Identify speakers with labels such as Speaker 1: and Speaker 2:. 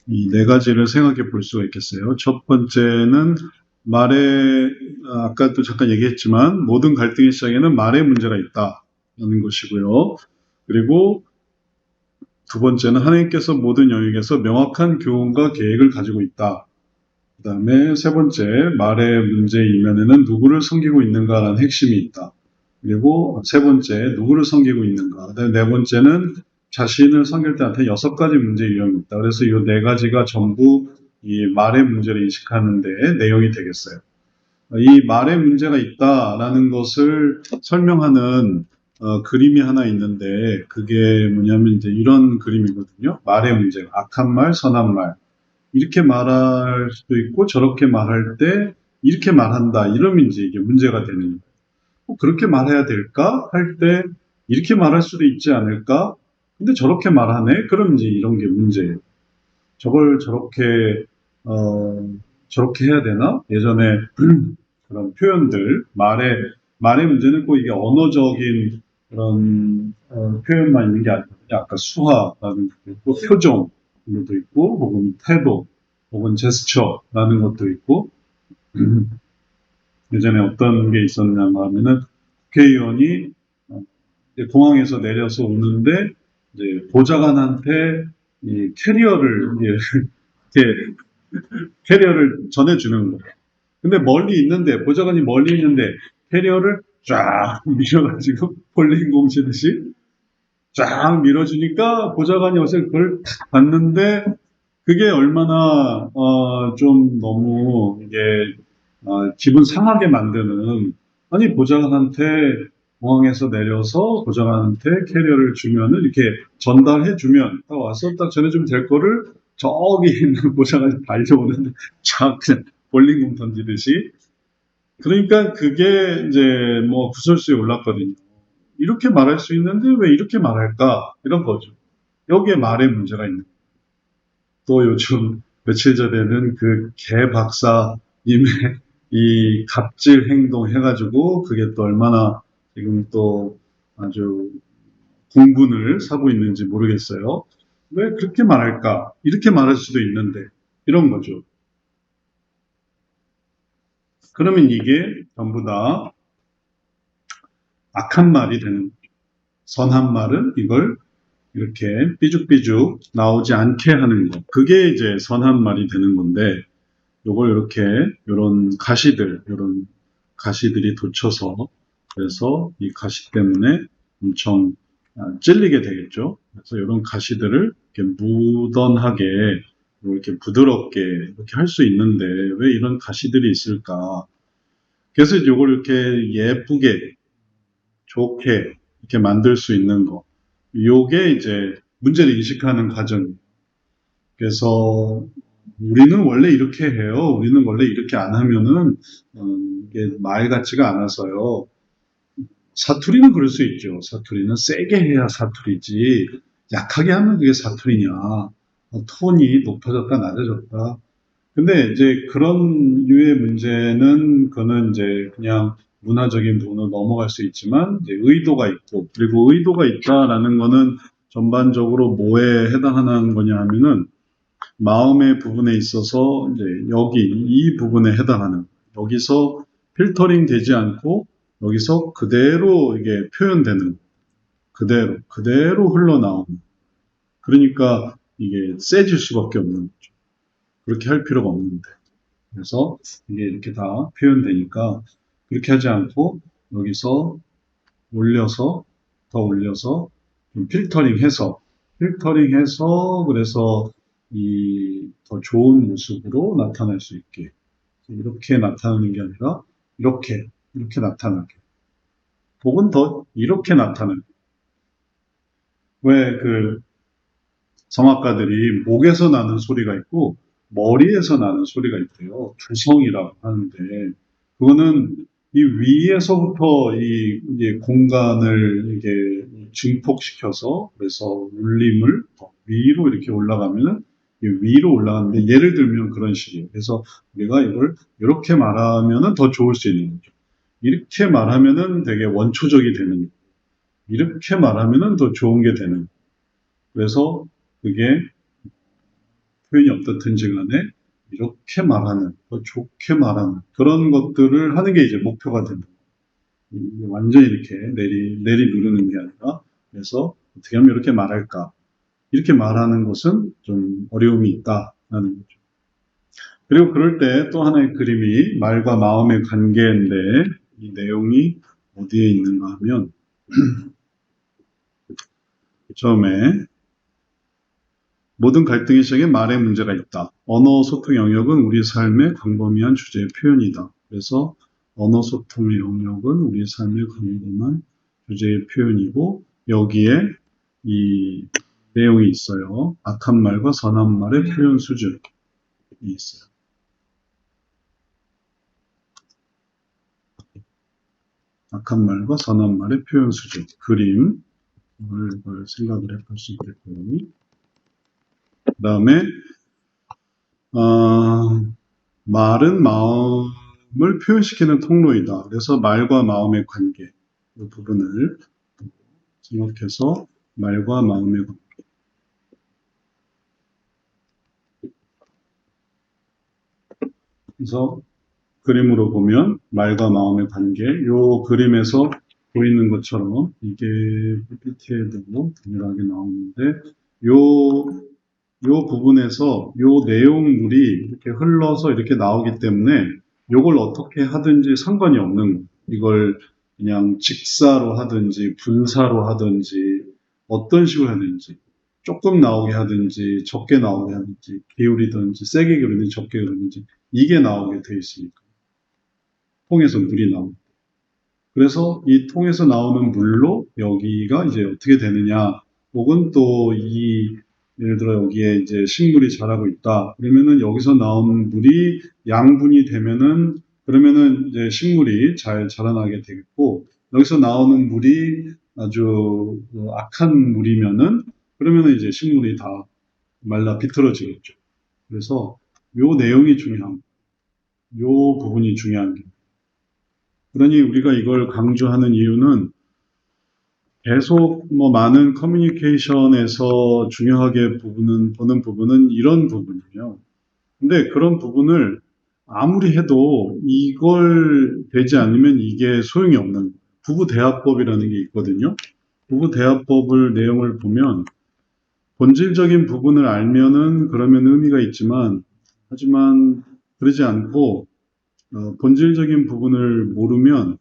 Speaker 1: 이 네 가지를 생각해 볼 수가 있겠어요. 첫 번째는 아까도 잠깐 얘기했지만 모든 갈등의 시작에는 말의 문제가 있다는 것이고요. 그리고 두 번째는 하나님께서 모든 영역에서 명확한 교훈과 계획을 가지고 있다. 그 다음에 세 번째, 말의 문제 이면에는 누구를 섬기고 있는가라는 핵심이 있다. 그리고 세 번째, 누구를 섬기고 있는가. 그다음에 네 번째는 자신을 섬길 때 나타나는 여섯 가지 문제 유형이 있다. 그래서 이 네 가지가 전부 이 말의 문제를 인식하는 데 내용이 되겠어요. 이 말의 문제가 있다라는 것을 설명하는 그림이 하나 있는데 그게 뭐냐면 이제 이런 그림이거든요. 말의 문제, 악한 말, 선한 말. 이렇게 말할 수도 있고 저렇게 말할 때 이렇게 말한다. 이러면 이제 이게 문제가 되는 거예요. 그렇게 말해야 될까? 할 때 이렇게 말할 수도 있지 않을까? 근데 저렇게 말하네? 그럼 이제 이런 게 문제예요. 저걸 어, 저렇게 해야 되나? 예전에 그런 표현들, 말의 문제는 꼭 이게 언어적인 그런 표현만 있는 게 아니거든요. 아까 수화라는 것도 있고, 표정, 것도 있고, 혹은 태도, 혹은 제스처라는 것도 있고, 예전에 어떤 게 있었냐고 하면은 국회의원이 공항에서 내려서 오는데 이제 보좌관한테 이 이렇게 캐리어를 전해주는 거예요. 근데 보좌관이 멀리 있는데 캐리어를 쫙 밀어가지고 볼링공 치듯이 쫙 밀어주니까 보좌관이 어서 그걸 탁 봤는데 그게 얼마나 좀 너무 이게 기분 상하게 만드는 아니 보좌관한테 공항에서 내려서 보좌관한테 캐리어를 주면은 이렇게 전달해 주면 딱 와서 딱 전해주면 될 거를 저기 있는 보좌관이 달려오는데 쫙 그냥 볼링공 던지듯이 그러니까 그게 이제 뭐 구설수에 올랐거든요. 이렇게 말할 수 있는데 왜 이렇게 말할까 이런 거죠. 여기에 말의 문제가 있는. 또 요즘 며칠 전에는 그 개 박사님의 이 갑질 행동 해가지고 그게 또 얼마나 지금 또 아주 공분을 사고 있는지 모르겠어요. 왜 그렇게 말할까? 이렇게 말할 수도 있는데 이런 거죠. 그러면 이게 전부 다 악한 말이 되는 거죠. 선한 말은 이걸 이렇게 삐죽삐죽 나오지 않게 하는 거. 그게 이제 선한 말이 되는 건데 요걸 이렇게 요런 가시들이 돋쳐서 그래서 이 가시 때문에 엄청 찔리게 되겠죠. 그래서 이런 가시들을 이렇게 무던하게 이렇게 부드럽게 이렇게 할 수 있는데 왜 이런 가시들이 있을까? 그래서 이걸 이렇게 예쁘게 좋게 이렇게 만들 수 있는 거. 요게 이제 문제를 인식하는 과정. 그래서 우리는 원래 이렇게 해요. 우리는 원래 이렇게 안 하면은 이게 말 같지가 않아서요. 사투리는 그럴 수 있죠. 사투리는 세게 해야 사투리지. 약하게 하면 그게 사투리냐. 톤이 높아졌다, 낮아졌다. 근데 이제 그런 류의 문제는 그거는 이제 그냥 문화적인 부분으로 넘어갈 수 있지만 이제 의도가 있고 그리고 의도가 있다라는 거는 전반적으로 뭐에 해당하는 거냐 하면은 마음의 부분에 있어서 이제 여기 이 부분에 해당하는 여기서 필터링 되지 않고 여기서 그대로 이게 표현되는 그대로 흘러나오는 그러니까 이게 세질 수밖에 없는 거죠. 그렇게 할 필요가 없는데 그래서 이게 이렇게 다 표현되니까 그렇게 하지 않고 여기서 올려서 더 올려서 좀 필터링해서 그래서 이 더 좋은 모습으로 나타날 수 있게 이렇게 나타나는 게 아니라 이렇게 나타나게 혹은 더 이렇게 나타나게 왜 그 성악가들이 목에서 나는 소리가 있고 머리에서 나는 소리가 있대요. 두성이라고 하는데 그거는 이 위에서부터 이게 공간을 이게 증폭시켜서 그래서 울림을 더 위로 이렇게 올라가면은 위로 올라가는데 예를 들면 그런 식이에요. 그래서 우리가 이걸 이렇게 말하면은 더 좋을 수 있는 거죠. 이렇게 말하면은 되게 원초적이 되는 거예요. 이렇게 말하면은 더 좋은 게 되는 거예요. 그래서 그게 표현이 어떻든지 간에 이렇게 말하는, 더 좋게 말하는 그런 것들을 하는 게 이제 목표가 됩니다. 완전히 이렇게 내리 누르는 게 아니라, 그래서 어떻게 하면 이렇게 말할까? 이렇게 말하는 것은 좀 어려움이 있다라는 거죠. 그리고 그럴 때 또 하나의 그림이 말과 마음의 관계인데, 이 내용이 어디에 있는가 하면, 처음에 모든 갈등의 시작에 말에 문제가 있다. 언어 소통 영역은 우리 삶의 광범위한 주제의 표현이다. 그래서 언어 소통의 영역은 우리 삶의 광범위한 주제의 표현이고, 여기에 이 내용이 있어요. 악한 말과 선한 말의 표현 수준이 있어요. 악한 말과 선한 말의 표현 수준. 그림. 이걸 생각을 해볼 수 있겠고요. 그 다음에, 말은 마음을 표현시키는 통로이다. 그래서 말과 마음의 관계. 이 부분을 생각해서 말과 마음의 관계. 그래서 그림으로 보면 말과 마음의 관계. 요 그림에서 보이는 것처럼 이게 PPT에도 동일하게 나오는데 요 부분에서 요 내용물이 이렇게 흘러서 이렇게 나오기 때문에 요걸 어떻게 하든지 상관이 없는 거예요. 이걸 그냥 직사로 하든지 분사로 하든지 어떤 식으로 하든지 조금 나오게 하든지 적게 나오게 하든지 기울이든지 세게 기울이든지 적게 기울이든지 이게 나오게 돼 있으니까 통에서 물이 나오고 그래서 이 통에서 나오는 물로 여기가 이제 어떻게 되느냐 혹은 또 예를 들어 여기에 이제 식물이 자라고 있다. 그러면은 여기서 나온 물이 양분이 되면은 그러면은 이제 식물이 잘 자라나게 되겠고 여기서 나오는 물이 아주 악한 물이면은 그러면은 이제 식물이 다 말라 비틀어지겠죠. 그래서 요 내용이 중요한 요 부분이 중요한 게 그러니 우리가 이걸 강조하는 이유는 계속 많은 커뮤니케이션에서 중요하게 보는 부분은 이런 부분이에요. 근데 그런 부분을 아무리 해도 이걸 되지 않으면 이게 소용이 없는 부부대화법이라는 게 있거든요. 부부대화법을 내용을 보면 본질적인 부분을 알면은 그러면 의미가 있지만 하지만 그러지 않고 본질적인 부분을 모르면